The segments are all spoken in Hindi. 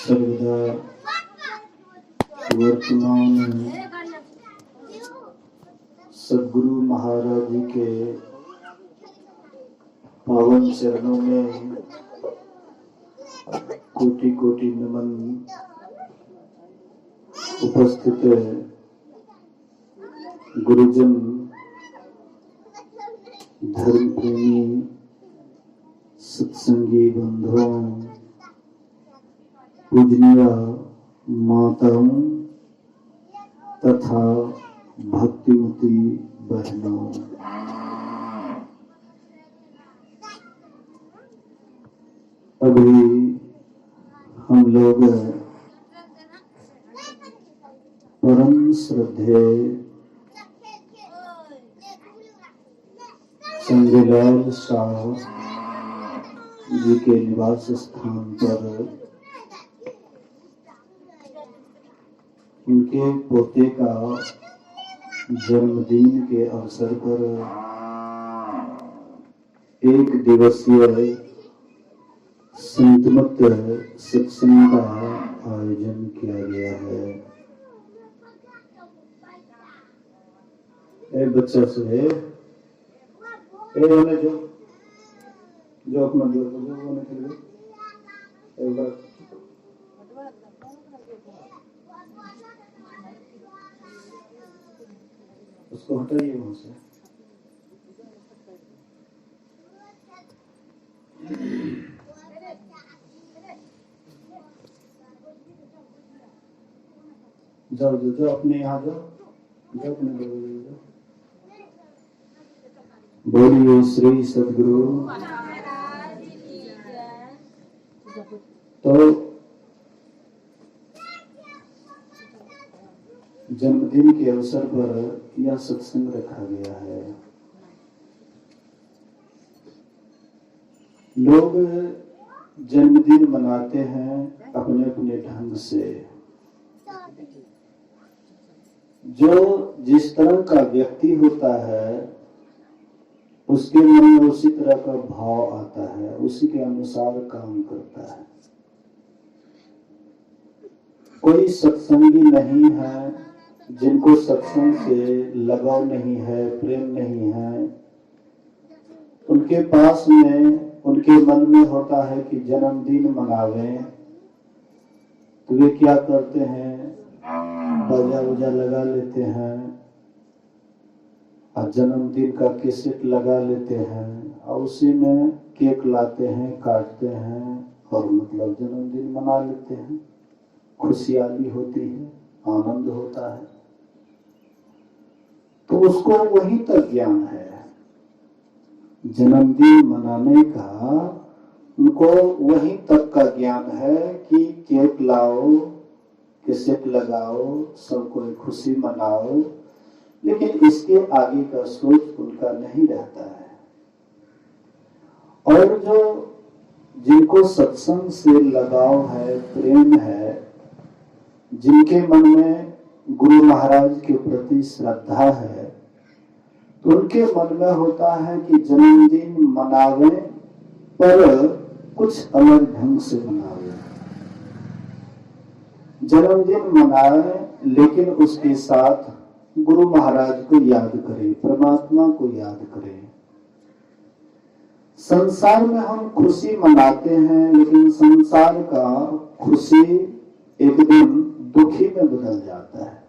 सर्वदा वर्तमान सद्गुरु महाराज जी के पावन चरणों में कोटि कोटि नमन। उपस्थित गुरुजन, धर्म प्रेमी, सत्संगी बंधुओं, पूजनीय माताओं तथा भक्तिमती बहनों, अभी हम लोग परम श्रद्धेय चंद्रलाल शाह जी के निवास स्थान पर उनके पोते का जन्मदिन के अवसर पर एक दिवसीय संतमत सत्संग का आयोजन किया गया है। एक बच्चा से होने जो अपना जो होने के लिए एक बार उसको हटाइए वहां से। जाओ जो अपने यहाँ जो अपने बोलिए श्री सद्गुरु। तो जन्मदिन के अवसर पर यह सत्संग रखा गया है। लोग जन्मदिन मनाते हैं अपने अपने ढंग से। जो जिस तरह का व्यक्ति होता है उसके मन में उसी तरह का भाव आता है, उसी के अनुसार काम करता है। कोई सत्संगी नहीं है जिनको सत्संग से लगाव नहीं है, प्रेम नहीं है। उनके पास में उनके मन में होता है कि जन्मदिन मनावें, तो वे क्या करते हैं, बाजा उजा लगा लेते हैं और जन्मदिन का कैसेट लगा लेते हैं और उसी में केक लाते हैं, काटते हैं और मतलब जन्मदिन मना लेते हैं। खुशहाली होती है, आनंद होता है, तो उसको वहीं तक ज्ञान है। जन्मदिन मनाने का उनको वहीं तक का ज्ञान है कि केक लाओ, कैसेट लगाओ, सबको खुशी मनाओ, लेकिन इसके आगे का सोच उनका नहीं रहता है। और जो जिनको सत्संग से लगाव है, प्रेम है, जिनके मन में गुरु महाराज के प्रति श्रद्धा है, तो उनके मन में होता है कि जन्मदिन मनावे पर कुछ अलग ढंग से मनावे। जन्मदिन मनाए लेकिन उसके साथ गुरु महाराज को याद करें, परमात्मा को याद करें। संसार में हम खुशी मनाते हैं, लेकिन संसार का खुशी एक दिन दुखी में बदल जाता है।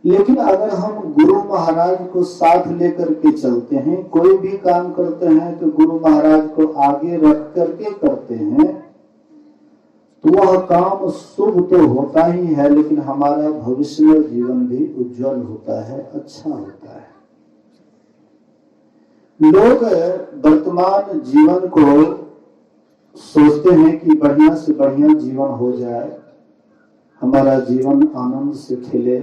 लेकिन अगर हम गुरु महाराज को साथ लेकर के चलते हैं, कोई भी काम करते हैं तो गुरु महाराज को आगे रख करके करते हैं, तो वह काम शुभ तो होता ही है, लेकिन हमारा भविष्य जीवन भी उज्जवल होता है, अच्छा होता है। लोग वर्तमान जीवन को सोचते हैं कि बढ़िया से बढ़िया जीवन हो जाए, हमारा जीवन आनंद से खिले,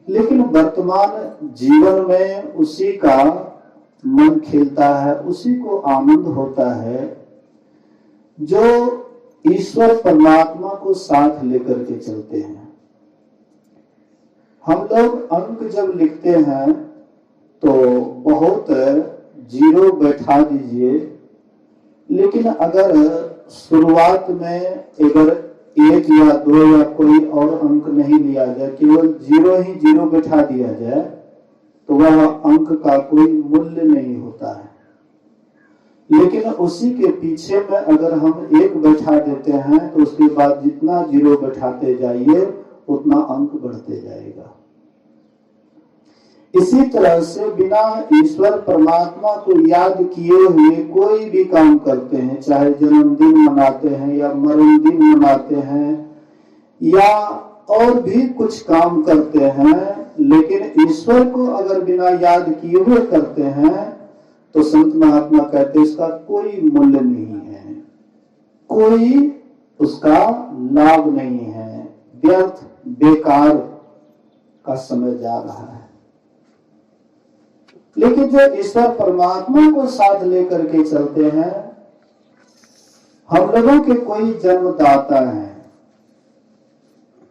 लेकिन वर्तमान जीवन में उसी का मन खिलता है, उसी को आनंद होता है जो ईश्वर परमात्मा को साथ लेकर के चलते हैं। हम लोग अंक जब लिखते हैं तो बहुत जीरो बैठा दीजिए, लेकिन अगर शुरुआत में अगर 1 या 2 या कोई और अंक नहीं लिया जाए, केवल 0 ही 0 बैठा दिया जाए, तो वह अंक का कोई मूल्य नहीं होता है। लेकिन उसी के पीछे में अगर हम 1 बैठा देते हैं तो उसके बाद जितना 0 बैठाते जाइए उतना अंक बढ़ते जाएगा। इसी तरह से बिना ईश्वर परमात्मा को याद किए हुए कोई भी काम करते हैं, चाहे जन्मदिन मनाते हैं या मरण दिन मनाते हैं या और भी कुछ काम करते हैं, लेकिन ईश्वर को अगर बिना याद किए हुए करते हैं तो संत महात्मा कहते हैं इसका कोई मूल्य नहीं है, कोई उसका लाभ नहीं है, व्यर्थ बेकार का समय जा रहा है। लेकिन जो ईश्वर परमात्मा को साथ लेकर के चलते हैं, हम लोगों के कोई जन्मदाता है,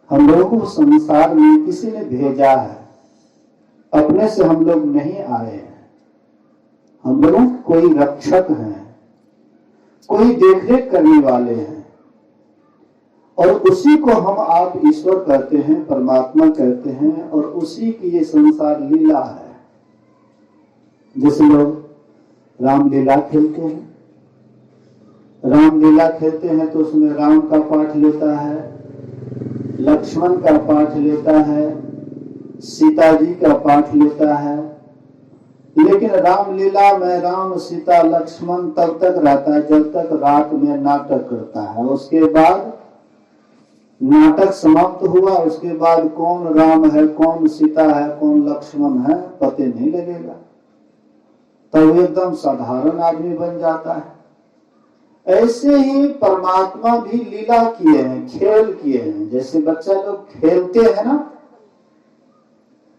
हम लोगों को संसार में किसी ने भेजा है, अपने से हम लोग नहीं आए हैं। हम लोगों कोई रक्षक हैं, कोई देखरेख करने वाले हैं, और उसी को हम आप ईश्वर कहते हैं, परमात्मा कहते हैं, और उसी की ये संसार लीला है। जैसे लोग रामलीला खेलते हैं, रामलीला खेलते हैं तो उसमें राम का पाठ लेता है, लक्ष्मण का पाठ लेता है, सीता जी का पाठ लेता है। लेकिन रामलीला में राम सीता लक्ष्मण तब तक रहता है जब तक रात में नाटक करता है। उसके बाद नाटक समाप्त हुआ, उसके बाद कौन राम है, कौन सीता है, कौन लक्ष्मण है, पता नहीं लगेगा, तब एकदम साधारण आदमी बन जाता है। ऐसे ही परमात्मा भी लीला किए हैं, खेल किए हैं। जैसे बच्चा लोग खेलते हैं ना,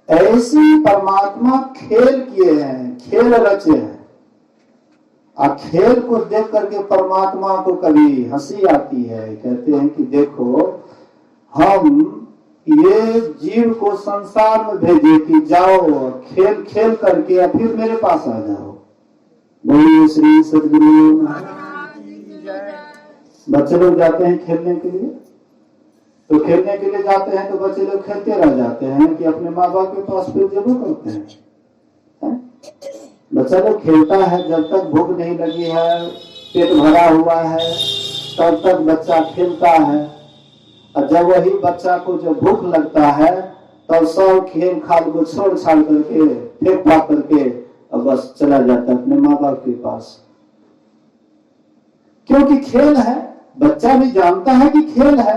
ऐसे ही परमात्मा खेल किए हैं, खेल रचे हैं। और खेल को देख करके परमात्मा को कभी हंसी आती है, कहते हैं कि देखो हम ये जीव को संसार में भेजे कि जाओ खेल खेल करके और फिर मेरे पास आ जाओ। बोलिए श्री सद्गुरु। बच्चे लोग जाते हैं खेलने के लिए, तो खेलने के लिए जाते हैं तो बच्चे लोग खेलते रह जाते हैं कि अपने माँ बाप के पास फिर जरूर करते हैं। बच्चा लोग खेलता है जब तक भूख नहीं लगी है, पेट भरा हुआ है, तब तक बच्चा खेलता है। और जब वही बच्चा को जब भूख लगता है तब सब खेल खाल को छोड़ छाड़ करके फेंक फाक करके अब बस चला जाता है अपने माँ बाप के पास, क्योंकि खेल है। बच्चा भी जानता है कि खेल है,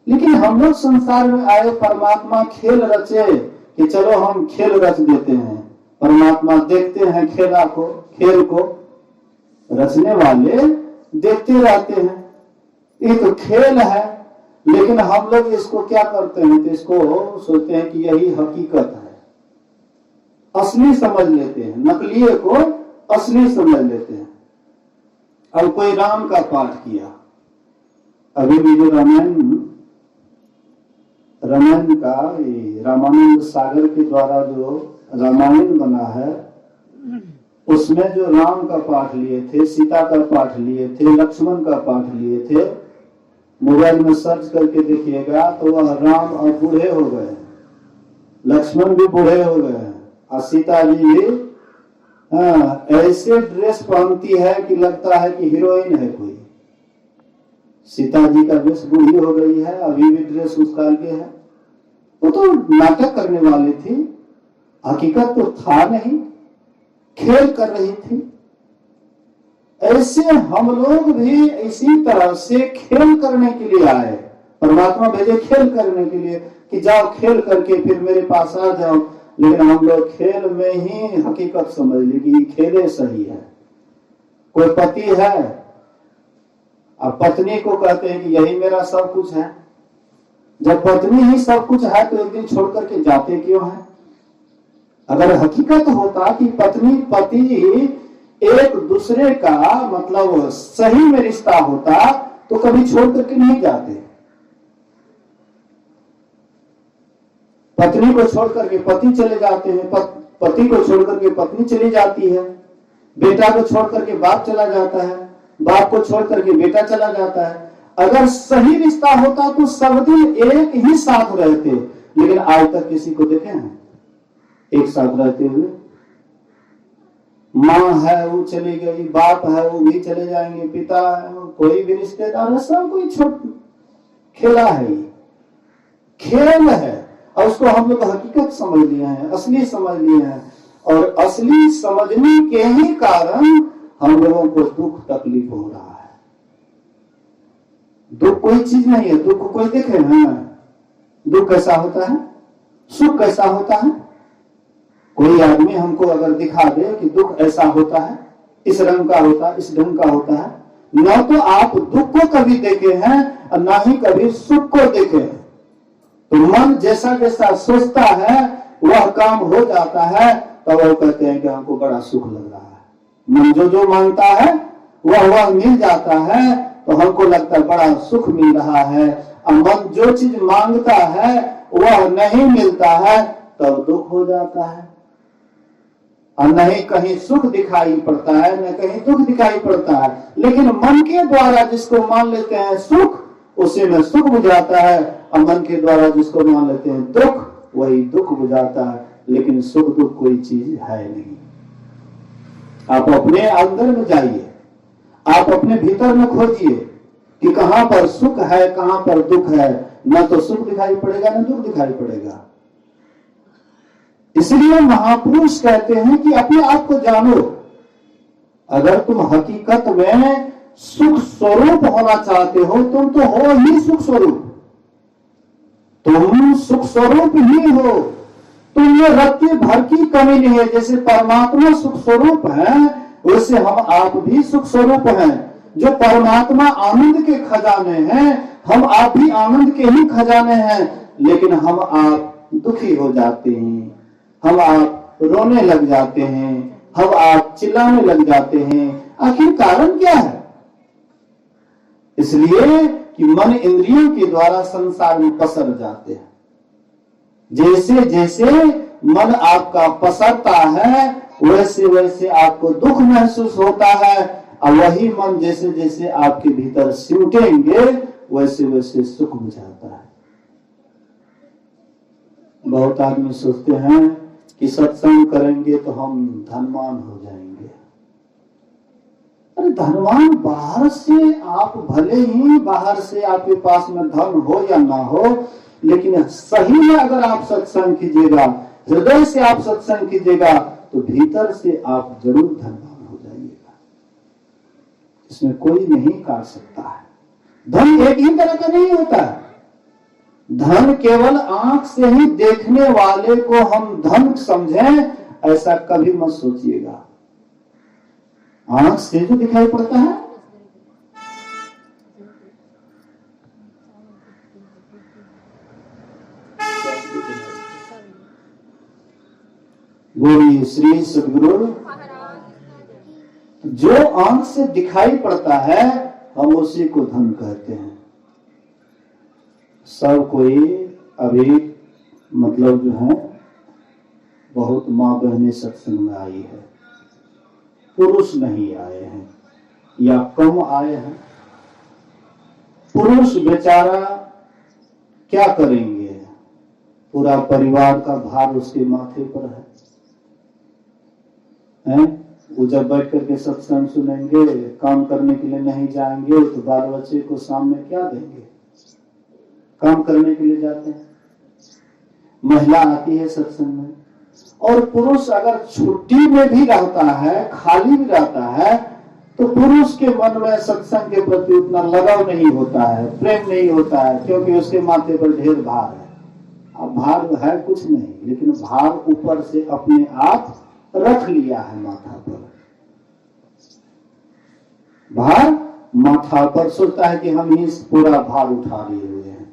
लेकिन हम लोग संसार में आए, परमात्मा खेल रचे कि चलो हम खेल रच देते हैं। परमात्मा देखते हैं खेला को, खेल को रचने वाले देखते रहते हैं, ये तो खेल है। लेकिन हम लोग इसको क्या करते हैं, तो इसको सोचते हैं कि यही हकीकत है, असली समझ लेते हैं, नकलिए को असली समझ लेते हैं। अब कोई राम का पाठ किया, अभी भी जो रामायण का रामानंद सागर के द्वारा जो रामायण बना है, उसमें जो राम का पाठ लिए थे, सीता का पाठ लिए थे, लक्ष्मण का पाठ लिए थे, मोबाइल में सर्च करके देखिएगा तो वह राम अब बूढ़े हो गए, लक्ष्मण भी बूढ़े हो गए और सीता जी भी ऐसे ड्रेस पहनती है कि लगता है कि हीरोइन है कोई। सीता जी का ड्रेस बूढ़ी हो गई है, अभी भी ड्रेस उस काल के है। वो तो नाटक करने वाली थी, हकीकत तो था नहीं, खेल कर रही थी। ऐसे हम लोग भी इसी तरह से खेल करने के लिए आए, परमात्मा भेजे खेल करने के लिए कि जाओ खेल करके फिर मेरे पास आ जाओ। लेकिन हम लोग खेल में ही हकीकत समझ ली कि खेले सही है। कोई पति है और पत्नी को कहते हैं कि यही मेरा सब कुछ है। जब पत्नी ही सब कुछ है तो एक दिन छोड़ करके जाते क्यों है? अगर हकीकत होता कि पत्नी पति एक दूसरे का मतलब सही में रिश्ता होता तो कभी छोड़ करके नहीं जाते। पत्नी को छोड़ करके पति चले जाते हैं, पति को छोड़ करके पत्नी चली जाती है, बेटा को छोड़ करके बाप चला जाता है। बाप को छोड़ करके बेटा चला जाता है। अगर सही रिश्ता होता तो सब दिन एक ही साथ रहते, लेकिन आज तक किसी को देखे हैं एक साथ रहते हुए? माँ है वो चली गई, बाप है वो भी चले जाएंगे, पिता है, कोई भी रिश्तेदार है, सब कोई छोट खेला है, खेल है। और उसको हम लोग हकीकत समझ लिए हैं, असली समझ लिए हैं, और असली समझने के ही कारण हम लोगों को दुख तकलीफ हो रहा है। दुख कोई चीज नहीं है, दुख को कोई देखे ना, दुख कैसा होता है, सुख कैसा होता है। कोई आदमी हमको अगर दिखा दे कि दुख ऐसा होता है, इस रंग का होता है, इस ढंग का होता है, न तो आप दुख को कभी देखे हैं और ना ही कभी सुख को देखे हैं। तो मन जैसा जैसा सोचता है वह काम हो जाता है, तो वो कहते हैं कि हमको बड़ा सुख लग रहा है। मन जो जो मांगता है वह मिल जाता है, तो हमको लगता है बड़ा सुख मिल रहा है। और मन जो चीज मांगता है वह नहीं मिलता है, तब दुख हो जाता है। और नहीं कहीं सुख दिखाई पड़ता है, न कहीं दुख दिखाई पड़ता है। लेकिन मन के द्वारा जिसको मान लेते हैं सुख, उसी में सुख बुझाता है, और मन के द्वारा जिसको मान लेते हैं दुख, वही दुख बुझाता है। लेकिन सुख दुख कोई चीज है नहीं। आप अपने अंदर में जाइए, आप अपने भीतर में खोजिए कि कहां पर सुख है, कहां पर दुख है। न तो सुख दिखाई पड़ेगा, न दुख दिखाई पड़ेगा। इसलिए महापुरुष कहते हैं कि अपने आप को जानो। अगर तुम हकीकत में सुख स्वरूप होना चाहते हो, तुम तो हो ही सुख स्वरूप, तुम सुख स्वरूप ही हो। तुम में रत्ती भर की कमी नहीं है। जैसे परमात्मा सुख स्वरूप है, वैसे हम आप भी सुख स्वरूप हैं। जो परमात्मा आनंद के खजाने हैं, हम आप भी आनंद के ही खजाने हैं। लेकिन हम आप दुखी हो जाते हैं, हम आप रोने लग जाते हैं, हम आप चिल्लाने लग जाते हैं। आखिर कारण क्या है? इसलिए कि मन इंद्रियों के द्वारा संसार में पसर जाते हैं। जैसे जैसे मन आपका पसरता है, वैसे वैसे आपको दुख महसूस होता है। और वही मन जैसे जैसे आपके भीतर सिमटेंगे, वैसे वैसे सुख बुझाता है। बहुत आदमी सोचते हैं कि सत्संग करेंगे तो हम धनवान हो जाएंगे। अरे धनवान बाहर से आप भले ही बाहर से आपके पास में धन हो या ना हो, लेकिन सही में अगर आप सत्संग कीजिएगा, हृदय से आप सत्संग कीजिएगा, तो भीतर से आप जरूर धनवान हो जाइएगा। इसमें कोई नहीं काट सकता है। धन एक ही तरह का नहीं होता है। धन केवल आंख से ही देखने वाले को हम धन समझें, ऐसा कभी मत सोचिएगा। आंख से जो दिखाई पड़ता है, बोलिए श्री सद्गुरु। जो आंख से दिखाई पड़ता है, हम उसी को धन कहते हैं। सब कोई अभी मतलब जो है बहुत माँ बहनें सत्संग में आई है, पुरुष नहीं आए हैं या कम आए हैं। पुरुष बेचारा क्या करेंगे? पूरा परिवार का भार उसके माथे पर है? वो जब बैठ करके सत्संग सुनेंगे, काम करने के लिए नहीं जाएंगे, तो बाल बच्चे को सामने क्या देंगे? काम करने के लिए जाते हैं। महिला आती है सत्संग में, और पुरुष अगर छुट्टी में भी रहता है, खाली भी रहता है, तो पुरुष के मन में सत्संग के प्रति उतना लगाव नहीं होता है, प्रेम नहीं होता है, क्योंकि उसके माथे पर ढेर भार है। अब भार है कुछ नहीं, लेकिन भार ऊपर से अपने आप रख लिया है माथा पर। भार माथा पर, सोचता है कि हम ही पूरा भार उठा लिए हुए हैं।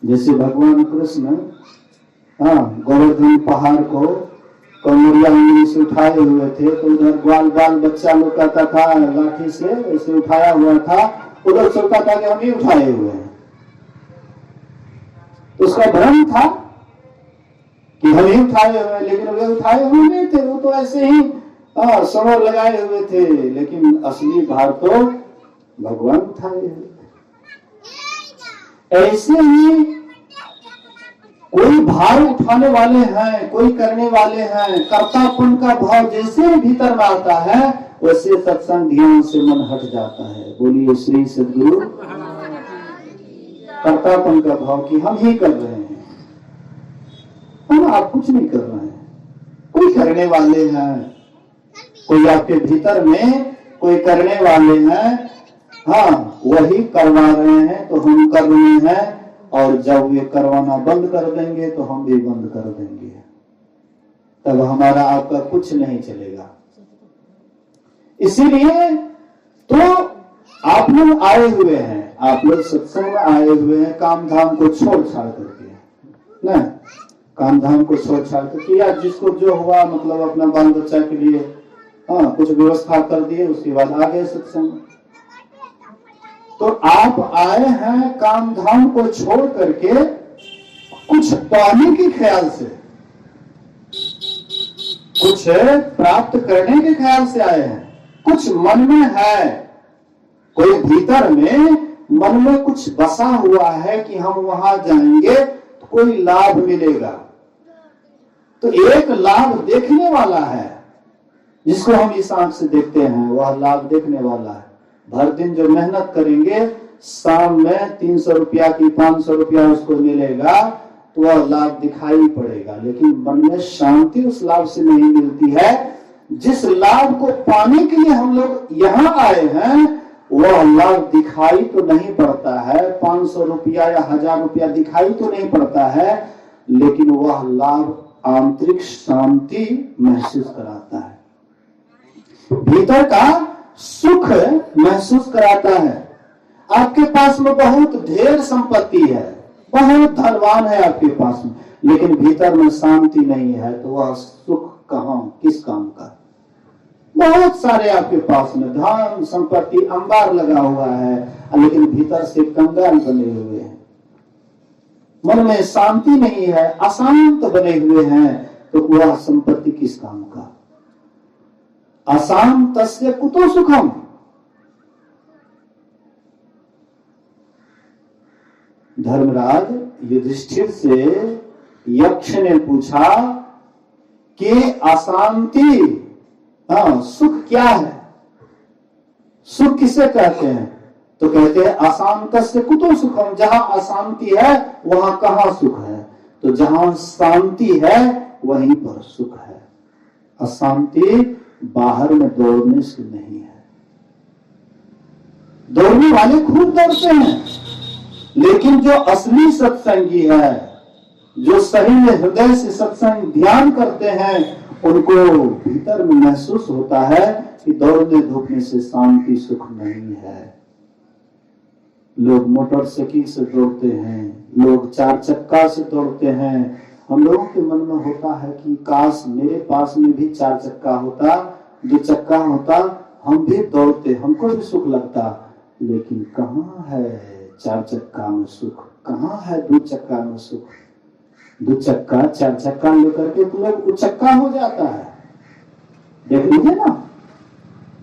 जैसे भगवान कृष्ण गोवर्धन पहाड़ को कमरिया उंगली से उठाए हुए थे, तो उधर ग्वाल बाल बच्चा लोग कहता था लाठी से ऐसे उठाया हुआ था, उधर सोचता था कि हम ही उठाए हुए हैं। तो उसका भ्रम था कि हम ही उठाए हुए हैं, लेकिन वे उठाए हुए नहीं थे। वो तो ऐसे ही हाँ समर लगाए हुए थे, लेकिन असली भार तो भगवान उठाए हुए। ऐसे ही कोई भार उठाने वाले हैं, कोई करने वाले हैं। कर्तापन का भाव जैसे भीतर में आता है, वैसे सत्संग ध्यान से मन हट जाता है। बोलिए श्री सद्गुरु। कर्तापन का भाव कि हम ही कर रहे हैं, हम आप कुछ नहीं कर रहे हैं। कोई करने वाले हैं, कोई आपके भीतर में कोई करने वाले हैं, हाँ वही करवा रहे हैं तो हम कर रहे हैं। और जब वे करवाना बंद कर देंगे तो हम भी बंद कर देंगे, तब हमारा आपका कुछ नहीं चलेगा। इसीलिए तो आप लोग आए हुए हैं, आप लोग सत्संग में आए हुए हैं काम धाम को छोड़ छाड़ करके ना, काम धाम को छोड़ छाड़ करके, या जिसको जो हुआ मतलब अपना बाल बच्चा के लिए हाँ कुछ व्यवस्था कर दिए, उसके बाद आ गए सत्संग। तो आप आए हैं काम धाम को छोड़ करके कुछ पाने के ख्याल से, कुछ प्राप्त करने के ख्याल से आए हैं। कुछ मन में है, कोई भीतर में मन में कुछ बसा हुआ है कि हम वहां जाएंगे तो कोई लाभ मिलेगा। तो एक लाभ देखने वाला है, जिसको हम इस आंख से देखते हैं, वह लाभ देखने वाला है। भर दिन जो मेहनत करेंगे, शाम में 300 रुपया की 500 रुपया उसको मिलेगा, तो वह लाभ दिखाई पड़ेगा, लेकिन मन में शांति उस लाभ से नहीं मिलती है। जिस लाभ को पाने के लिए हम लोग यहाँ आए हैं, वह लाभ दिखाई तो नहीं पड़ता है। 500 रुपया या 1000 रुपया दिखाई तो नहीं पड़ता है, लेकिन वह लाभ आंतरिक शांति महसूस कराता है, भीतर का सुख महसूस कराता है। आपके पास में बहुत ढेर संपत्ति है, बहुत धनवान है आपके पास में, लेकिन भीतर में शांति नहीं है, तो वह सुख कहाँ, किस काम का। बहुत सारे आपके पास में धन संपत्ति अंबार लगा हुआ है, लेकिन भीतर से कंगाल बने हुए हैं, मन में शांति नहीं है, अशांत बने हुए हैं, तो वह संपत्ति किस काम का। अशांतस्य कुतो सुखम। धर्मराज युधिष्ठिर से यक्ष ने पूछा कि अशांति, हाँ सुख क्या है, सुख किसे कहते हैं? तो कहते हैं अशांतस्य कुतो सुखम। जहां अशांति है वहां कहां सुख है? तो जहां शांति है वहीं पर सुख है। अशांति बाहर में दौड़ने से नहीं है। दौड़ने वाले खूब दौड़ते हैं, लेकिन जो असली सत्संगी है, जो सही में हृदय से सत्संग ध्यान करते हैं, उनको भीतर में महसूस होता है कि दौड़ने धूपने से शांति सुख नहीं है। लोग मोटरसाइकिल से दौड़ते हैं, लोग 4 चक्का से दौड़ते हैं। हम लोगों के मन में होता है कि काश मेरे पास में भी 4 चक्का होता, 2 चक्का होता, हम भी दौड़ते, हमको भी सुख लगता। लेकिन कहाँ है 4 चक्का में सुख, कहाँ है 2 चक्का में सुख? 2 चक्का 4 चक्का लेकर के तो लोग उचक्का हो जाता है। देख लीजिए ना,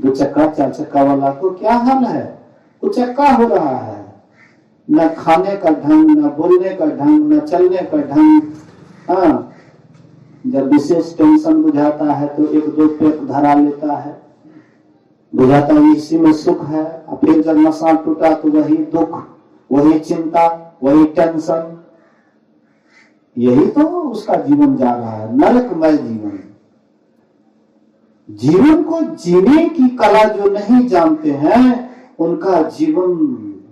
2 चक्का 4 चक्का वाला को क्या हाल है, उचक्का हो रहा है। न खाने का ढंग, न बोलने का ढंग, न चलने का ढंग। हाँ, जब विशेष टेंशन बुझाता है तो 1-2 पेक धरा लेता है, बुझाता है इसी में सुख है। और फिर जब नशा टूटा तो वही दुख, वही चिंता, वही टेंशन। यही तो उसका जीवन जा रहा है, नरकमय जीवन। जीवन को जीने की कला जो नहीं जानते हैं, उनका जीवन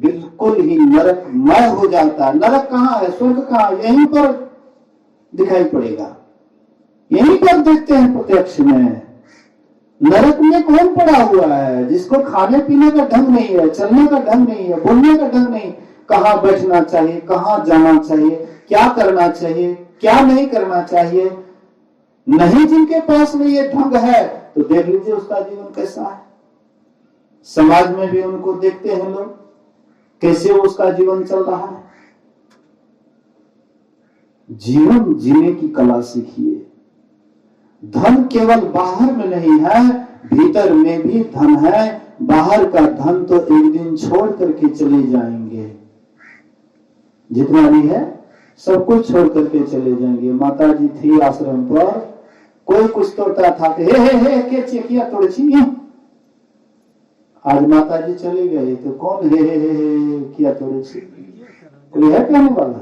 बिल्कुल ही नरकमय हो जाता है। नरक कहाँ है, स्वर्ग कहाँ? यहीं पर दिखाई पड़ेगा, यहीं पर देखते हैं प्रत्यक्ष में। नरक में कौन पड़ा हुआ है? जिसको खाने पीने का ढंग नहीं है, चलने का ढंग नहीं है, बोलने का ढंग नहीं, कहाँ बैठना चाहिए, कहाँ जाना चाहिए, क्या करना चाहिए, क्या नहीं करना चाहिए, नहीं जिनके पास में ये ढंग है, तो देख लीजिए उसका जीवन कैसा है। समाज में भी उनको देखते हैं लोग, कैसे उसका जीवन चल रहा है। जीवन जीने की कला सीखिए। धन केवल बाहर में नहीं है, भीतर में भी धन है। बाहर का धन तो एक दिन छोड़ करके चले जाएंगे, जितना भी है सब कुछ छोड़ करके चले जाएंगे। माता जी थी आश्रम पर, कोई कुछ तोड़ता था कि हे के चेकिया तोड़ छी। आज माता जी चली गई तो कौन हे किया तोड़े छी? कोई है कहने वाला?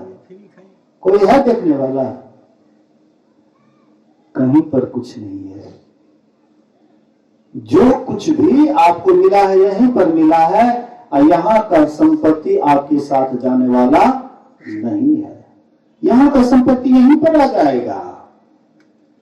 कोई है देखने वाला? कहीं पर कुछ नहीं है। जो कुछ भी आपको मिला है यहीं पर मिला है, और यहाँ का संपत्ति आपके साथ जाने वाला नहीं है। यहाँ का संपत्ति यहीं पर आ जाएगा।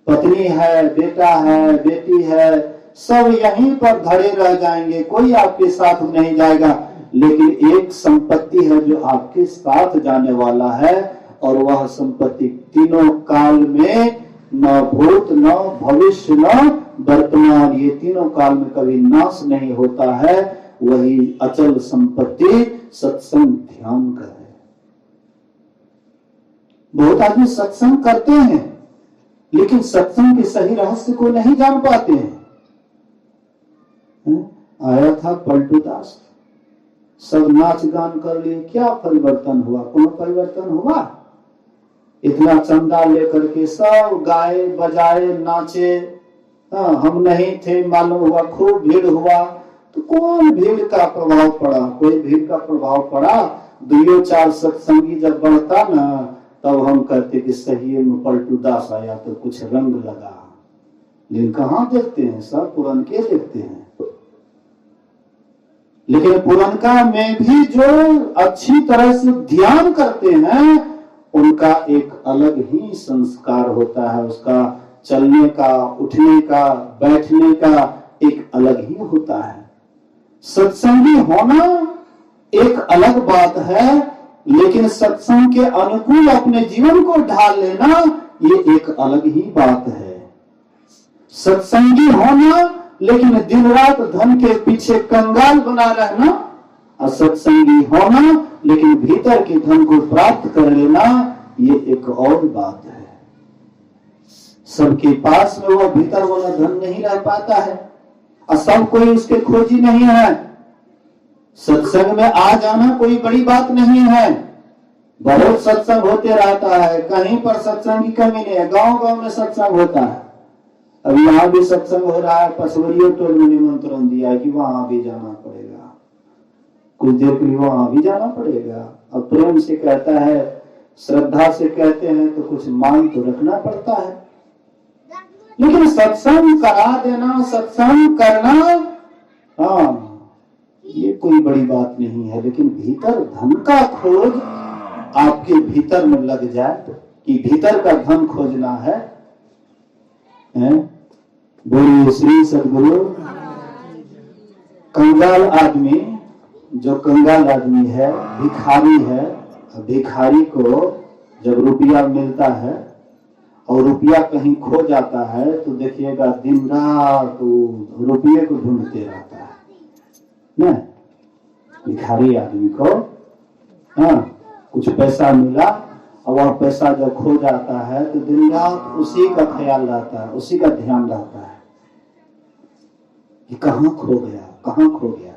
पत्नी है, बेटा है, बेटी है, सब यहीं पर धड़े रह जाएंगे, कोई आपके साथ नहीं जाएगा। लेकिन एक संपत्ति है जो आपके साथ जाने वाला है, और वह संपत्ति तीनों काल में न भूत न भविष्य न वर्तमान, ये तीनों काल में कभी नाश नहीं होता है। वही अचल संपत्ति सत्संग ध्यान का है। बहुत आदमी सत्संग करते हैं लेकिन सत्संग के सही रहस्य को नहीं जान पाते हैं। आया था पलटू दास, सब नाच गान कर लिए, क्या परिवर्तन हुआ? कोनो परिवर्तन हुआ? इतना चंदा लेकर के सब गाए बजाए नाचे, हम नहीं थे, मालूम हुआ खूब भीड़ हुआ। तो कौन भीड़ का प्रभाव पड़ा? कोई भीड़ का प्रभाव पड़ा? 2-4 सत्संगी जब बढ़ता ना, तब हम कहते कि सही में पलटू दास आया तो कुछ रंग लगा। लेकिन कहाँ देखते हैं, सब पुरनके देखते हैं। लेकिन पुरनका में भी जो अच्छी तरह से ध्यान करते हैं, उनका एक अलग ही संस्कार होता है। उसका चलने का, उठने का, बैठने का एक अलग ही होता है। सत्संगी होना एक अलग बात है, लेकिन सत्संग के अनुकूल अपने जीवन को ढाल लेना ये एक अलग ही बात है। सत्संगी होना लेकिन दिन रात धन के पीछे कंगाल बना रहना, और सत्संगी होना लेकिन भीतर के धन को प्राप्त कर लेना, ये एक और बात है। सबके पास में वो भीतर वाला धन नहीं रह पाता है, और सब कोई उसके खोजी नहीं है। सत्संग में आ जाना कोई बड़ी बात नहीं है। बहुत सत्संग होते रहता है, कहीं पर सत्संग की कमी नहीं है। गांव गांव में सत्संग होता है। अब यहाँ भी सत्संग हो रहा है, पसवरियों टोल में निमंत्रण दिया है कि वहां भी जाना पड़ेगा, कुछ देर के लिए वहां भी जाना पड़ेगा। अब प्रेम से कहता है, श्रद्धा से कहते हैं तो कुछ मान तो रखना पड़ता है। लेकिन सत्संग करा देना, सत्संग करना, हाँ ये कोई बड़ी बात नहीं है। लेकिन भीतर धन का खोज आपके भीतर में लग जाए कि भीतर का धन खोजना है। बोलिए श्री सद्गुरु। कंगाल आदमी, जो कंगाल आदमी है, भिखारी है, भिखारी को जब रुपया मिलता है और रुपया कहीं खो जाता है तो देखिएगा दिन रात रुपये को ढूंढते रहता है ना। भिखारी आदमी को कुछ पैसा मिला और वह पैसा जब खो जाता है तो दिन रात उसी का ख्याल रहता है, उसी का ध्यान रहता है कि कहाँ खो गया, कहाँ खो गया।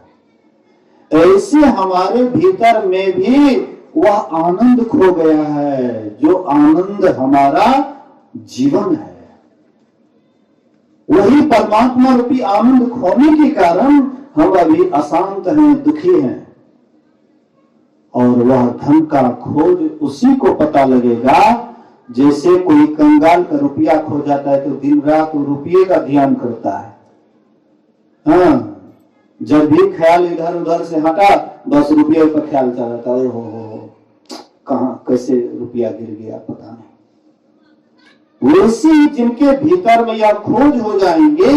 ऐसे हमारे भीतर में भी वह आनंद खो गया है, जो आनंद हमारा जीवन है। वही परमात्मा रूपी आनंद खोने के कारण हम अभी अशांत हैं, दुखी हैं। और वह धन का खोज उसी को पता लगेगा। जैसे कोई कंगाल का रुपया खो जाता है तो दिन रात वो रुपये का ध्यान करता है। जब भी ख्याल इधर उधर से हटा, बस रुपये पर ख्याल चल जाता है। हो कहाँ कैसे रुपया गिर गया पता नहीं। वैसे जिनके भीतर में यह खोज हो जाएंगे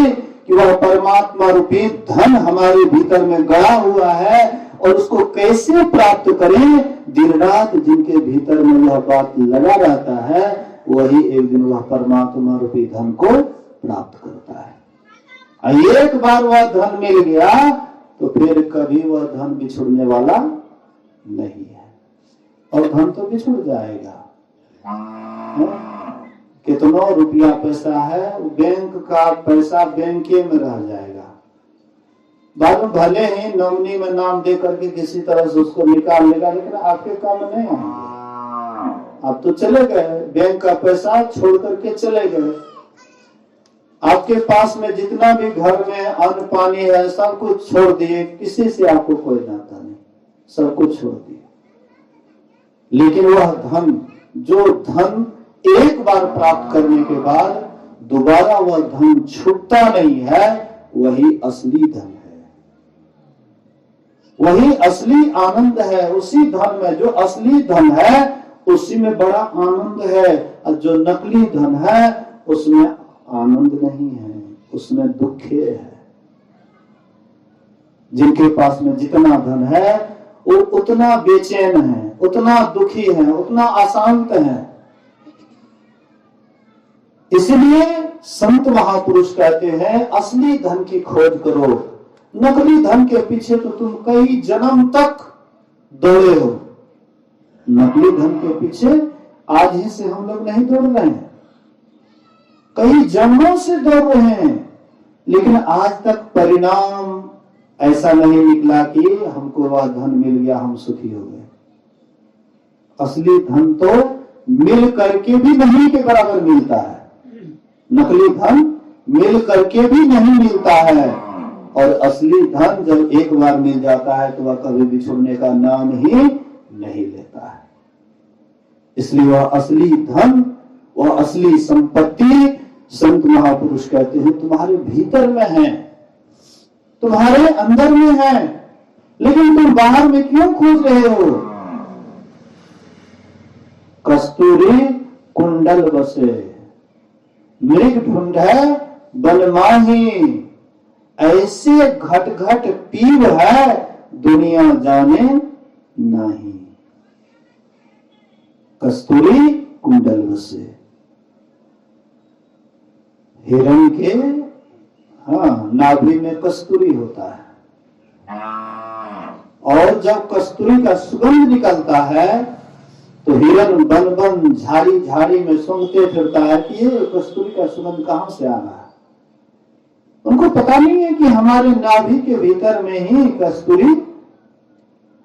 कि वह परमात्मा रूपी धन हमारे भीतर में गड़ा हुआ है और उसको कैसे प्राप्त करें, दिन रात जिनके भीतर में यह बात लगा रहता है, वही एक दिन वह परमात्मा रूपी धन को प्राप्त करता है। एक बार वह धन मिल गया तो फिर कभी वह धन बिछुड़ने वाला नहीं है। और धन तो बिछुड़ जाएगा, कितना रुपया पैसा है, बैंक का पैसा बैंके में रह जाएगा। बाद में भले ही नॉमिनी में नाम दे करके किसी तरह से उसको निकाल लेगा, लेकिन आपके काम में नहीं आएंगे। आप तो चले गए, बैंक का पैसा छोड़ करके चले गए। आपके पास में जितना भी घर में अन्न पानी है सब कुछ छोड़ दिए, किसी से आपको कोई नाता नहीं, सब कुछ छोड़ दिए। लेकिन वह धन, जो धन एक बार प्राप्त करने के बाद दोबारा वह धन छूटता नहीं है, वही असली धन है, वही असली आनंद है। उसी धन में, जो असली धन है उसी में बड़ा आनंद है, और जो नकली धन है उसमें आनंद नहीं है, उसमें दुख है। जिनके पास में जितना धन है वो उतना बेचैन है, उतना दुखी है, उतना अशांत है। इसलिए संत महापुरुष कहते हैं असली धन की खोज करो, नकली धन के पीछे तो तुम कई जन्म तक दौड़े हो। नकली धन के पीछे आज ही से हम लोग नहीं दौड़ रहे हैं, कई जन्मों से दौड़ रहे हैं, लेकिन आज तक परिणाम ऐसा नहीं निकला कि हमको वह धन मिल गया, हम सुखी हो गए। असली धन तो मिल करके भी नहीं के बराबर मिलता है, नकली धन मिल करके भी नहीं मिलता है, और असली धन जब एक बार मिल जाता है तो वह कभी भी छोड़ने का नाम ही नहीं लेता है। इसलिए वह असली धन, वह असली संपत्ति संत महापुरुष कहते हैं तुम्हारे भीतर में है, तुम्हारे अंदर में है, लेकिन तुम बाहर में क्यों खोज रहे हो? कस्तूरी कुंडल बसे, मृग ढूंढे बन माही, ऐसे घट घट पीव है दुनिया जाने नहीं। कस्तूरी कुंडल बसे, हिरण के नाभि में कस्तूरी होता है, और जब कस्तूरी का सुगंध निकलता है तो हिरण बन बन झाड़ी झाड़ी में सूंघते फिरता है कि ये कस्तूरी का सुगंध कहां से आ रहा है। उनको पता नहीं है कि हमारे नाभि के भीतर में ही कस्तूरी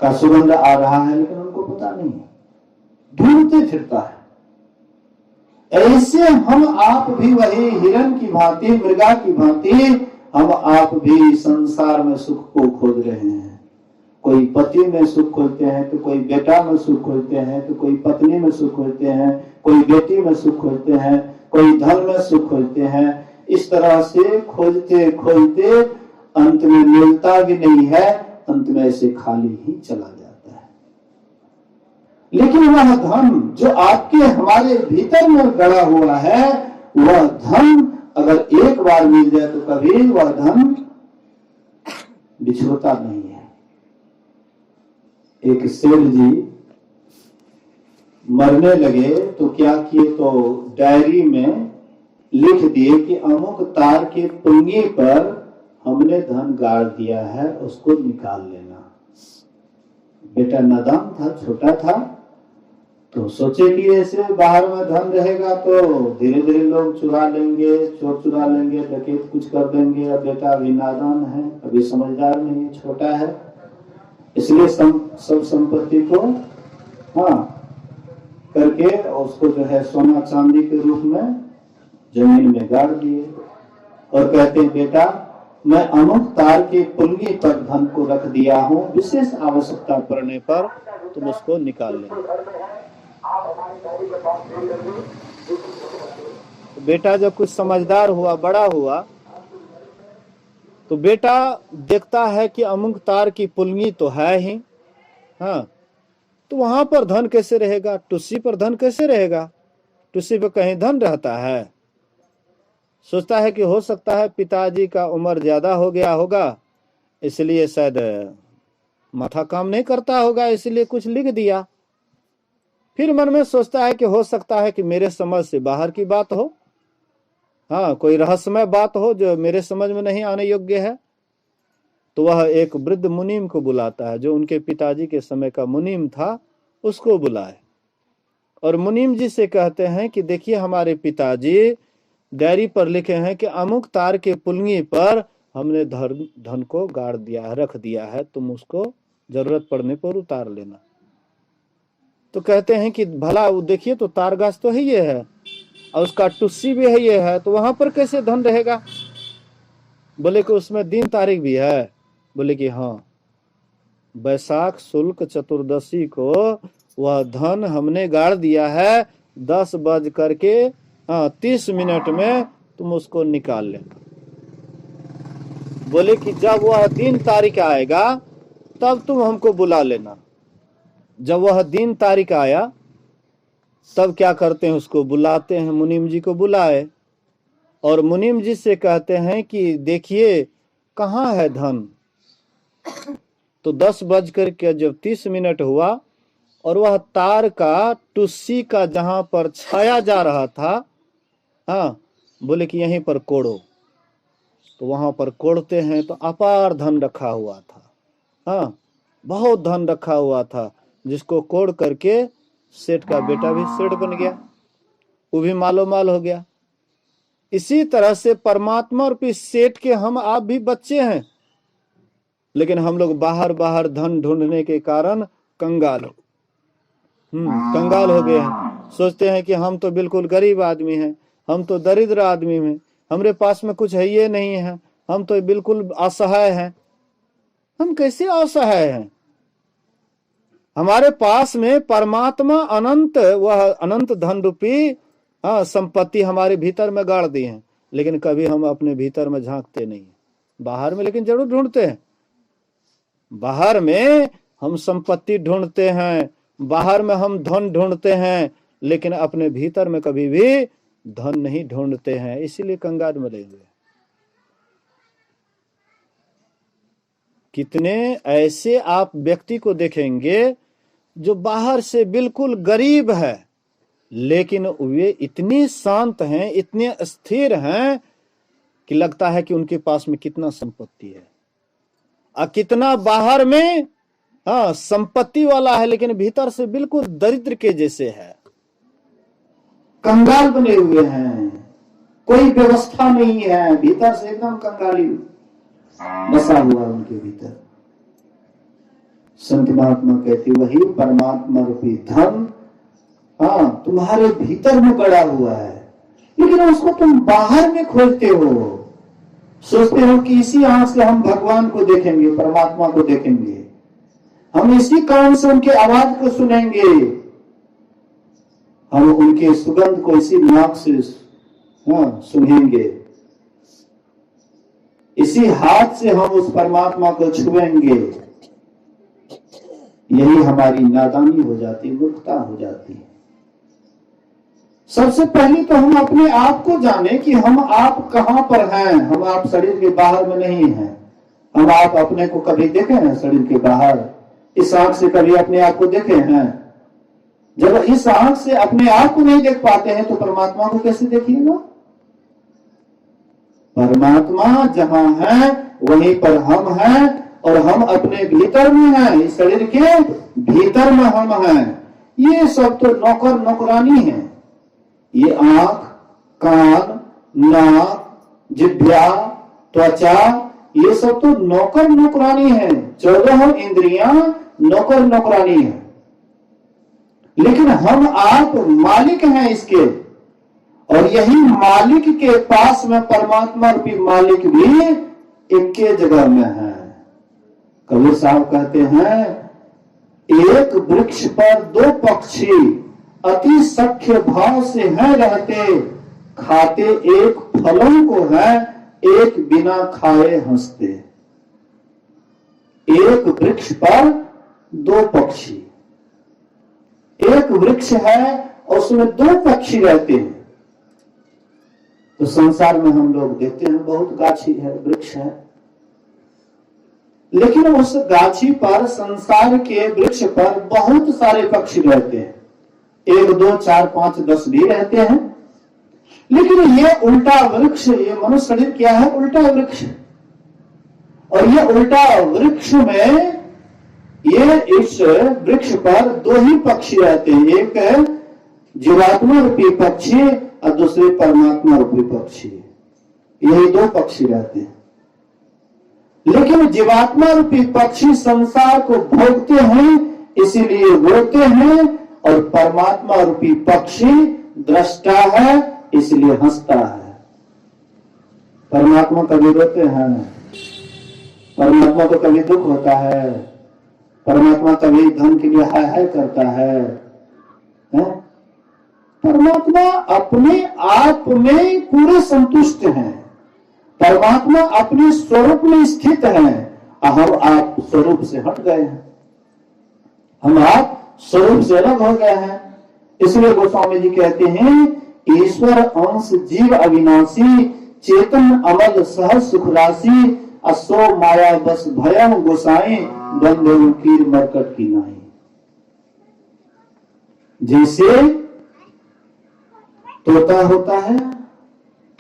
का सुगंध आ रहा है, लेकिन उनको पता नहीं है, ढूंढते फिरता है। ऐसे हम आप भी वही हिरण की भांति, मृगा की भांति हम आप भी संसार में सुख को खोज रहे हैं। कोई पति में सुख खोजते हैं, तो कोई बेटा में सुख खोजते हैं, तो कोई पत्नी में सुख खोजते हैं, कोई बेटी में सुख खोजते हैं, कोई धन में सुख खोजते हैं। इस तरह से खोजते खोजते अंत में मिलता भी नहीं है, अंत में ऐसे खाली ही चला जाता है। लेकिन वह धन जो आपके हमारे भीतर में गड़ा हुआ है, वह धन अगर एक बार मिल जाए तो कभी वह धन बिछोता नहीं है। एक सेठ जी मरने लगे तो क्या किए, तो डायरी में लिख दिए कि अमुक तार के पुंगी पर हमने धन गाड़ दिया है, उसको निकाल लेना। बेटा नादान था, छोटा था, तो सोचे कि ऐसे बाहर में धन रहेगा तो धीरे धीरे लोग चुरा लेंगे, चोर चुरा लेंगे, डकैत कुछ कर देंगे। अब बेटा अभी नादान है, अभी समझदार नहीं, छोटा है, इसलिए सब संपत्ति को करके उसको जो है सोना चांदी के रूप में जमीन में गाड़ दिए, और कहते हैं बेटा मैं अमुक तार के पुंगी पर धन को रख दिया हूं, विशेष आवश्यकता पड़ने पर तुम उसको निकाल लेना। तो बेटा जब कुछ समझदार हुआ, बड़ा हुआ, तो बेटा देखता है कि अमुक तार की पुलंगी तो है ही, तो वहां पर धन कैसे रहेगा? टुस्सी पर धन कैसे रहेगा? टुस्सी पर कहीं धन रहता है? सोचता है कि हो सकता है पिताजी का उम्र ज्यादा हो गया होगा, इसलिए शायद माथा काम नहीं करता होगा, इसलिए कुछ लिख दिया। फिर मन में सोचता है कि हो सकता है कि मेरे समझ से बाहर की बात हो, कोई रहस्यमय बात हो जो मेरे समझ में नहीं आने योग्य है। तो वह एक वृद्ध मुनीम को बुलाता है, जो उनके पिताजी के समय का मुनीम था, उसको बुलाए और मुनीम जी से कहते हैं कि देखिए हमारे पिताजी डायरी पर लिखे हैं कि अमुक तार के पुलंगी पर हमने धन को गाड़ दिया है, रख दिया है, तुम उसको जरूरत पड़ने पर उतार लेना। तो कहते हैं कि भला वो देखिए तो तारगाछ तो है ये है और उसका टुस्सी भी है ये है, तो वहां पर कैसे धन रहेगा? बोले कि उसमें दिन तारीख भी है। बोले कि हाँ, बैसाख शुल्क चतुर्दशी को वह धन हमने गाड़ दिया है, 10:30 में तुम उसको निकाल लेना। बोले कि जब वह दिन तारीख आएगा तब तुम हमको बुला लेना। जब वह दिन तारीख आया तब क्या करते हैं, उसको बुलाते हैं, मुनीम जी को बुलाए और मुनीम जी से कहते हैं कि देखिए कहाँ है धन। तो 10:30 हुआ और वह तार का टुस्सी का जहां पर छाया जा रहा था, हाँ, बोले कि यहीं पर कोड़ो। तो वहां पर कोड़ते हैं तो अपार धन रखा हुआ था, हाँ, बहुत धन रखा हुआ था, जिसको कोड़ करके सेठ का बेटा भी सेठ बन गया, वो भी मालो माल हो गया। इसी तरह से परमात्मा और सेठ के हम आप भी बच्चे हैं, लेकिन हम लोग बाहर बाहर धन ढूंढने के कारण कंगाल हो गए हैं। सोचते हैं कि हम तो बिल्कुल गरीब आदमी हैं, हम तो दरिद्र आदमी हैं, हमारे पास में कुछ है ये नहीं है, हम तो बिल्कुल असहाय हैं। हम कैसे असहाय हैं? हमारे पास में परमात्मा अनंत, वह अनंत धन रूपी संपत्ति हमारे भीतर में गाड़ दी है, लेकिन कभी हम अपने भीतर में झांकते नहीं। बाहर में लेकिन जरूर ढूंढते हैं, बाहर में हम संपत्ति ढूंढते हैं, बाहर में हम धन ढूंढते हैं, लेकिन अपने भीतर में कभी भी धन नहीं ढूंढते हैं, इसीलिए कंगाल मरे हुए। कितने ऐसे आप व्यक्ति को देखेंगे जो बाहर से बिल्कुल गरीब है, लेकिन वे इतने शांत हैं, इतने स्थिर हैं कि लगता है कि उनके पास में कितना संपत्ति है, और कितना बाहर में संपत्ति वाला है, लेकिन भीतर से बिल्कुल दरिद्र के जैसे है, कंगाल बने हुए हैं, कोई व्यवस्था नहीं है, भीतर से एकदम कंगाली बसा हुआ उनके भीतर। संत महात्मा कहते वही परमात्मा रूपी धन तुम्हारे भीतर में गड़ा हुआ है, लेकिन उसको तुम बाहर में खोजते हो। सोचते हो कि इसी आंख से हम भगवान को देखेंगे, परमात्मा को देखेंगे, हम इसी कान से उनके आवाज को सुनेंगे, हम उनके सुगंध को इसी नाक से सुनेंगे, इसी हाथ से हम उस परमात्मा को छुएंगे। यही हमारी नादानी हो जाती, मूर्खता हो जाती है। सबसे पहले तो हम अपने आप को जाने कि हम आप कहां पर हैं। हम आप शरीर के बाहर में नहीं हैं। हम आप अपने को कभी देखे हैं शरीर के बाहर? इस आंख से कभी अपने आप को देखे हैं? जब इस आंख से अपने आप को नहीं देख पाते हैं तो परमात्मा को कैसे देखिएगा? परमात्मा जहां है वहीं पर हम हैं, और हम अपने भीतर में हैं, इस शरीर के भीतर में हम हैं। ये सब तो नौकर नौकरानी है। ये आंख, कान, नाक, जिह्वा, त्वचा, ये सब तो नौकर नौकरानी है। 14 इंद्रियां नौकर नौकरानी है, लेकिन हम आप मालिक हैं इसके। और यही मालिक के पास में परमात्मा रूपी मालिक भी एक के जगह में है। कबीर साहब कहते हैं, एक वृक्ष पर 2 पक्षी अति सख्य भाव से हैं रहते, खाते एक फलों को है, एक बिना खाए हंसते। एक वृक्ष पर 2 पक्षी, एक वृक्ष है और उसमें 2 पक्षी रहते हैं। तो संसार में हम लोग देखते हैं बहुत गाछी है, वृक्ष है, लेकिन उस गाछी पर, संसार के वृक्ष पर बहुत सारे पक्षी रहते हैं। 1, 2, 4, 5, 10 भी रहते हैं। लेकिन ये उल्टा वृक्ष, ये मनुष्य शरीर क्या है? उल्टा वृक्ष। और ये उल्टा वृक्ष में, ये इस वृक्ष पर 2 ही पक्षी रहते हैं। एक जीवात्मा रूपी पक्षी और दूसरे परमात्मा रूपी पक्षी, यही दो पक्षी रहते हैं। लेकिन जीवात्मा रूपी पक्षी संसार को भोगते हैं इसीलिए रोते हैं, और परमात्मा रूपी पक्षी दृष्टा है इसलिए हंसता है। परमात्मा कभी रोते हैं, परमात्मा को कभी दुख होता है, परमात्मा कभी धन के लिए हाय हाय करता है? परमात्मा अपने आप में पूरे संतुष्ट हैं, परमात्मा अपने स्वरूप में स्थित है। हम आप स्वरूप से हट गए हैं, हम आप स्वरूप से अलग हो गए हैं। इसलिए गोस्वामी जी कहते हैं ईश्वर अंश जीव अविनाशी, चेतन अमल सहज सुख राशि, असो माया बस भयम गोसाई, बंदे कीर मरकट की नाई। जैसे तोता होता है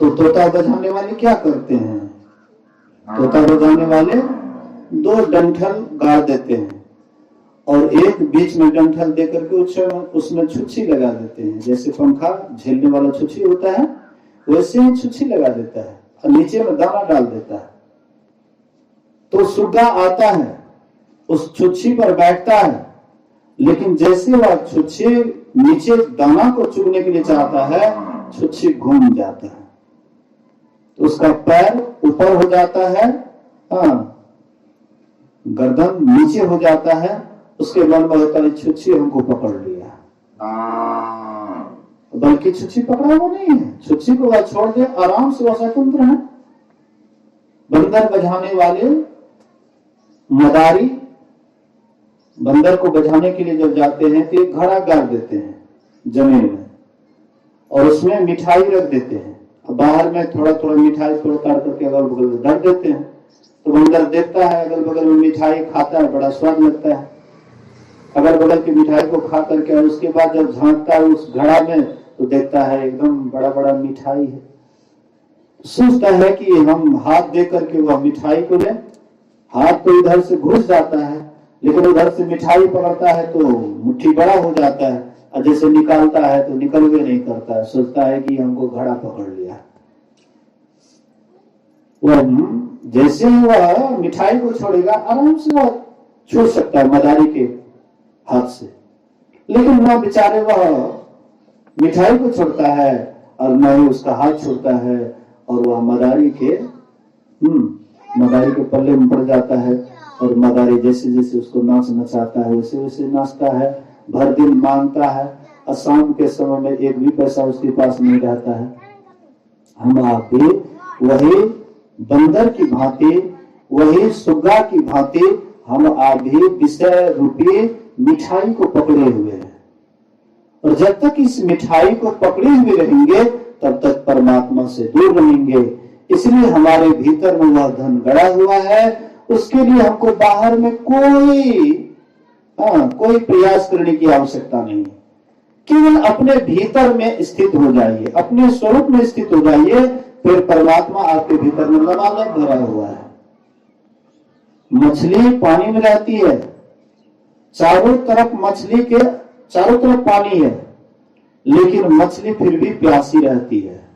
तो तोता बजाने वाले क्या करते हैं? तोता बजाने वाले दो डंठल गाड़ देते हैं और एक बीच में डंठल देकर के उसमें छुच्छी लगा देते हैं। जैसे पंखा झेलने वाला छुच्छी होता है वैसे ही छुच्छी लगा देता है और नीचे में दाना डाल देता है। तो सुग्गा आता है, उस छुच्छी पर बैठता है, लेकिन जैसे वह छुच्छी नीचे दाना को चुगने के लिए चाहता है, छुच्छी घूम जाता है तो उसका पैर ऊपर हो जाता है, गर्दन नीचे हो जाता है। उसके मन में होता है छुच्छी हमको पकड़ लिया, बल्कि छुच्छी पकड़ा हुआ नहीं है, छुच्छी को वह छोड़ दे, आराम से वह स्वतंत्र है। बंदर बजाने वाले मदारी बंदर को बजाने के लिए जब जाते हैं तो एक घड़ा गाड़ देते हैं जमीन में और उसमें मिठाई रख देते हैं, बाहर में थोड़ा थोड़ा मिठाई तोड़ ताड़ करके अगल बगल में धर देते हैं। तो बंदर देखता है अगल बगल में मिठाई, खाता है, बड़ा स्वाद लगता है। अगल बगल की मिठाई को खा करके उसके बाद जब झांकता है उस घड़ा में तो देखता है एकदम बड़ा बड़ा मिठाई है। सोचता है कि हम हाथ दे करके वह मिठाई को ले, हाथ तो इधर से घुस जाता है लेकिन उधर से मिठाई पकड़ता है तो मुट्ठी बड़ा हो जाता है, और जैसे निकालता है तो निकल भी नहीं करता है। सोचता है कि हमको घड़ा पकड़ लिया। वह जैसे ही वह मिठाई को छोड़ेगा आराम से वह छूट सकता है मदारी के हाथ से, लेकिन वह बेचारे वह मिठाई को छोड़ता है और न ही उसका हाथ छोड़ता है और वह मदारी के पल्ले में पड़ जाता है। और मदारी जैसे जैसे उसको नाच नचाता है वैसे वैसे नाचता है, भर दिन मांगता है और शाम के समय में एक भी पैसा उसके पास नहीं रहता है। हम आप भी वही बंदर की भांति, वही सुग्गा की भांति हम आप भी विषय रूपी मिठाई को पकड़े हुए हैं, और जब तक इस मिठाई को पकड़े हुए रहेंगे तब तक परमात्मा से दूर रहेंगे। इसलिए हमारे भीतर में वह धन गड़ा हुआ है, उसके लिए हमको बाहर में कोई प्रयास करने की आवश्यकता नहीं। केवल अपने भीतर में स्थित हो जाइए, अपने स्वरूप में स्थित हो जाइए, फिर परमात्मा आपके भीतर में लबालब भरा हुआ है। मछली पानी में रहती है, चारों तरफ मछली के चारों तरफ पानी है, लेकिन मछली फिर भी प्यासी रहती है।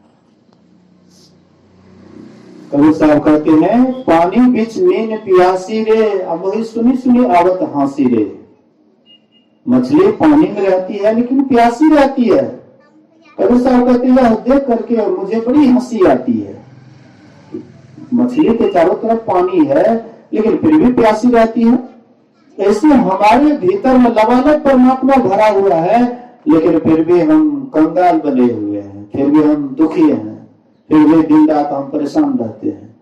कबीर साहब कहते हैं पानी बीच मीन प्यासी रे, अब वही सुनी सुनी आवत हंसी रे। मछली पानी में रहती है लेकिन प्यासी रहती है। कबीर साहब कहते हैं देख करके मुझे बड़ी हंसी आती है। मछली के चारों तरफ पानी है लेकिन फिर भी प्यासी रहती है। ऐसे हमारे भीतर में लबालब परमात्मा भरा हुआ है, लेकिन फिर भी हम कंगाल बने हुए हैं, फिर भी हम दुखी हैं, फिर भी दिन रात हम परेशान रहते हैं।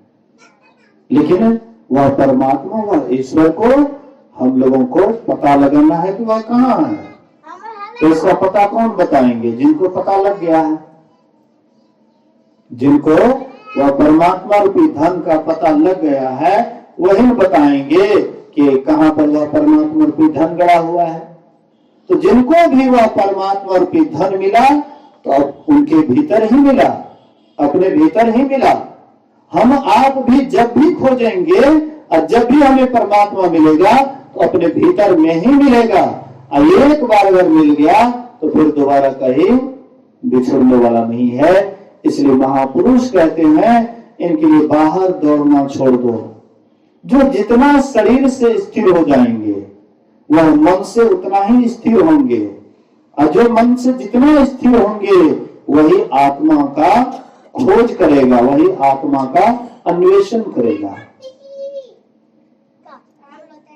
लेकिन वह परमात्मा, वह ईश्वर को हम लोगों को पता लगाना है कि वह कहाँ है। तो इसका पता कौन बताएंगे? जिनको पता लग गया है, जिनको वह परमात्मा रूपी धन का पता लग गया है, वही बताएंगे कि कहाँ पर वह परमात्मा रूपी धन गड़ा हुआ है। तो जिनको भी वह परमात्मा रूपी धन मिला तो अब उनके भीतर ही मिला, अपने भीतर ही मिला। हम आप भी जब भी खोजेंगे और जब भी हमें परमात्मा मिलेगा तो अपने भीतर में ही मिलेगा। और एक बार अगर मिल गया तो फिर दोबारा कहीं बिछड़ने वाला नहीं है। इसलिए महापुरुष कहते हैं इनके लिए बाहर दौड़ना छोड़ दो। जो जितना शरीर से स्थिर हो जाएंगे वह मन से उतना ही स्थिर होंगे, और जो मन से जितना स्थिर होंगे वही आत्मा का खोज करेगा, वही आत्मा का अन्वेषण करेगा।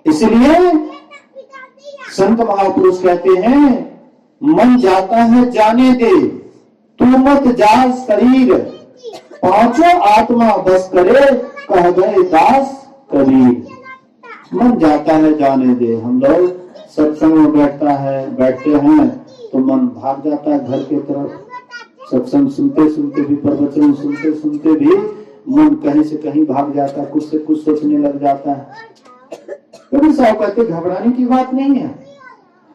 इसलिए संत महापुरुष कहते हैं मन जाता है जाने दे, तू मत जा शरीर, पांचों आत्मा बस करे, कह गए दास कबीर। मन जाता है जाने दे। हम लोग सत्संग में बैठते हैं तो मन भाग जाता है घर की तरफ। सत्संग सुनते सुनते भी, प्रवचन सुनते सुनते भी मन कहीं से कहीं भाग जाता है, कुछ से कुछ सोचने लग जाता है। कभी साहब कहते घबराने की बात नहीं है।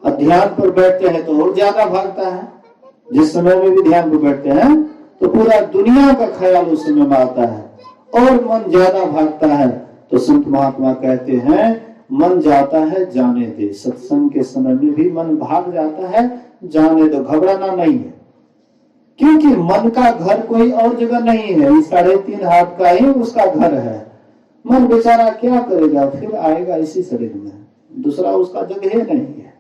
अब ध्यान पर बैठते हैं तो और ज्यादा भागता है। जिस समय में भी ध्यान पर बैठते हैं तो पूरा दुनिया का ख्याल उस समय में आता है और मन ज्यादा भागता है। तो संत महात्मा कहते हैं मन जाता है जाने दे। सत्संग के समय में भी मन भाग जाता है, जाने दो, घबराना नहीं है। क्योंकि मन का घर कोई और जगह नहीं है, 3.5 हाथ का ही उसका घर है। मन बेचारा क्या करेगा, फिर आएगा इसी शरीर में, दूसरा उसका जगह नहीं है।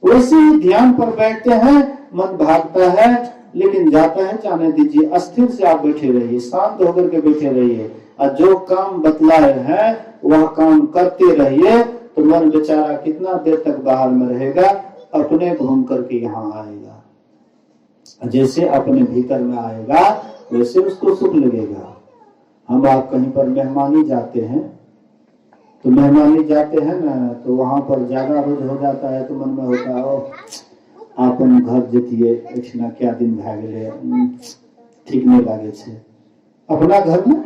वैसे ही ध्यान पर बैठते हैं, मन भागता है लेकिन जाता है जाने दीजिए। अस्थिर से आप बैठे रहिए, शांत होकर के बैठे रहिए, और जो काम बतलाए हैं वह काम करते रहिए। तो मन बेचारा कितना देर तक बाहर में रहेगा, अपने घूम करके यहाँ आएगा। जैसे अपने भीतर में आएगा वैसे उसको सुख लगेगा। हम आप कहीं पर मेहमानी जाते हैं तो मेहमानी जाते हैं ना, तो वहां पर ज्यादा रोज हो जाता है तो मन में होता है आपन घर जतिए एठना क्या दिन भा गए, ठीक नहीं लगे छे। अपना घर में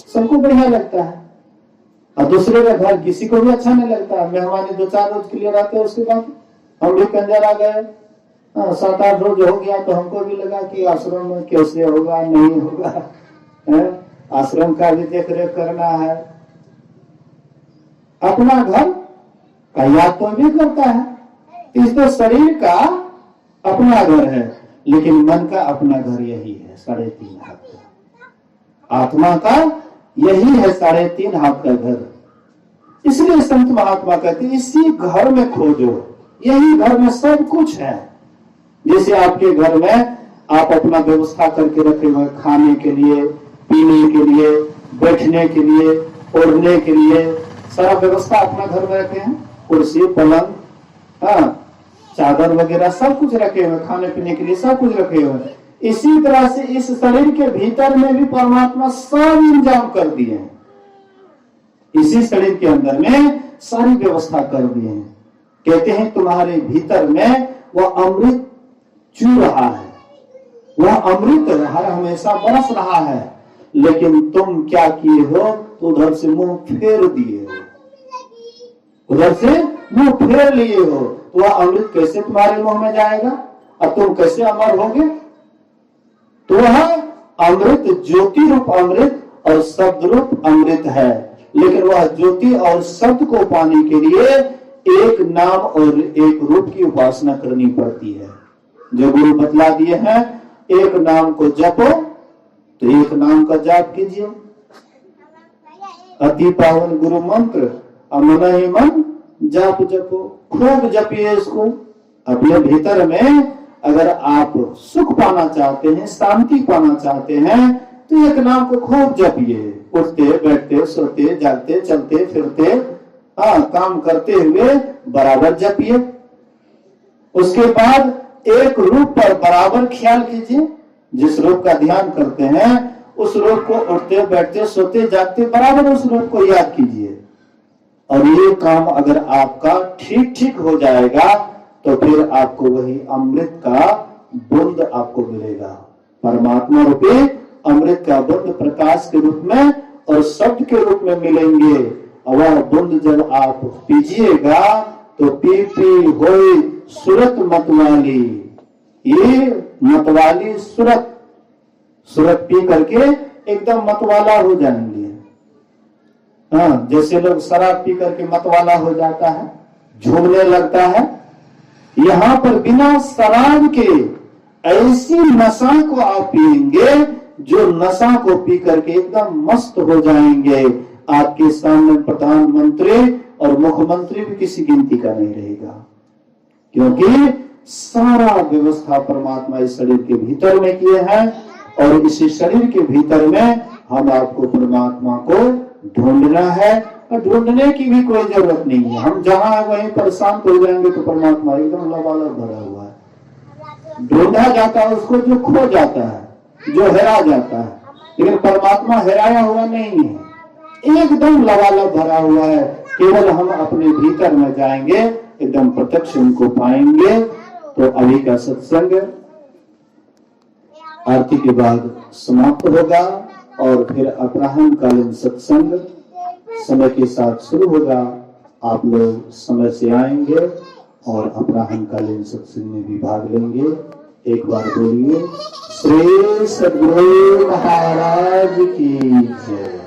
सबको बढ़िया लगता है और दूसरे का घर किसी को भी अच्छा नहीं लगता। मेहमानी 2-4 रोज के लिए रहते हैं, उसके बाद हम भी कंजर आ गए, 7-8 रोज हो गया तो हमको भी लगा कि आश्रम में कैसे होगा नहीं होगा, आश्रम का भी देख रेख करना है। अपना घर का याद तो भी करता है। इसलिए शरीर का अपना घर है लेकिन मन का अपना घर यही है 3.5 हाथ का। आत्मा का यही है 3.5 हाथ का घर। इसलिए संत महात्मा कहते हैं इसी घर में खोजो, यही घर में सब कुछ है। जैसे आपके घर में आप अपना व्यवस्था करके रखे हुए, खाने के लिए, पीने के लिए, बैठने के लिए, ओढ़ने के लिए, सारा व्यवस्था अपना घर में रखे हैं। कुर्सी, पलंग, चादर वगैरह सब कुछ रखे हुए, खाने पीने के लिए सब कुछ रखे हुए। इसी तरह से इस शरीर के भीतर में भी परमात्मा सब इंतजाम कर दिए हैं। इसी शरीर के अंदर में सारी व्यवस्था कर दिए हैं। कहते हैं तुम्हारे भीतर में वह अमृत चू रहा है, वह अमृत हमेशा बरस रहा है, लेकिन तुम क्या किए हो, तो उधर से मुंह फेर दिए हो, उधर से मुंह फेर लिए हो। तो वह अमृत कैसे तुम्हारे मुंह में जाएगा और तुम कैसे अमर होगे। तो वह अमृत ज्योति रूप अमृत और शब्द रूप अमृत है, लेकिन वह ज्योति और शब्द को पाने के लिए एक नाम और एक रूप की उपासना करनी पड़ती है। जो गुरु बतला दिए हैं, एक नाम को जपो तो एक नाम का जाप कीजिए, अति पावन गुरु मंत्र, मन ही मन जाप जपो, खूब जपिए इसको। अपने भीतर में अगर आप सुख पाना चाहते हैं, शांति पाना चाहते हैं, तो एक नाम को खूब जपिए। उठते बैठते सोते जागते चलते फिरते काम करते हुए बराबर जपिए। उसके बाद एक रूप पर बराबर ख्याल कीजिए। जिस रूप का ध्यान करते हैं उस रूप को उठते बैठते सोते जागते बराबर उस रूप को याद कीजिए। और ये काम अगर आपका ठीक ठीक हो जाएगा तो फिर आपको वही अमृत का बूंद आपको मिलेगा। परमात्मा रूपी अमृत का बूंद प्रकाश के रूप में और शब्द के रूप में मिलेंगे। और वह बूंद जब आप पीजिएगा तो पी पी होए सूरत मतवाली, ये मतवाली सूरत, सूरत पी करके एकदम मतवाला हो जाएंगे। जैसे लोग शराब पी करके मतवाला हो जाता है, झूमने लगता है, यहाँ पर बिना शराब के ऐसी नशा को आप पिएंगे जो नशा को पी करके एकदम मस्त हो जाएंगे। आपके सामने प्रधानमंत्री और मुख्यमंत्री भी किसी गिनती का नहीं रहेगा, क्योंकि सारा व्यवस्था परमात्मा इस शरीर के भीतर में किए हैं और इसी शरीर के भीतर में हम आपको परमात्मा को ढूंढना है और ढूंढने की भी कोई जरूरत नहीं है। हम जहां वहीं पर शांत हो जाएंगे तो परमात्मा एकदम लबालब भरा हुआ है। ढूंढा जाता है उसको जो खो जाता है, जो हेरा जाता है, लेकिन परमात्मा हेराया हुआ नहीं है, एकदम लबालब भरा हुआ है। केवल हम अपने भीतर में जाएंगे एकदम प्रत्यक्ष उनको पाएंगे। तो अभी का सत्संग आरती के बाद समाप्त होगा और फिर अपराह्नकालीन सत्संग समय के साथ शुरू होगा। आप लोग समय से आएंगे और अपराह्नकालीन सत्संग में भी भाग लेंगे। एक बार बोलिए श्री सद्गुरु महाराज की जय।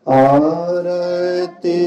आरती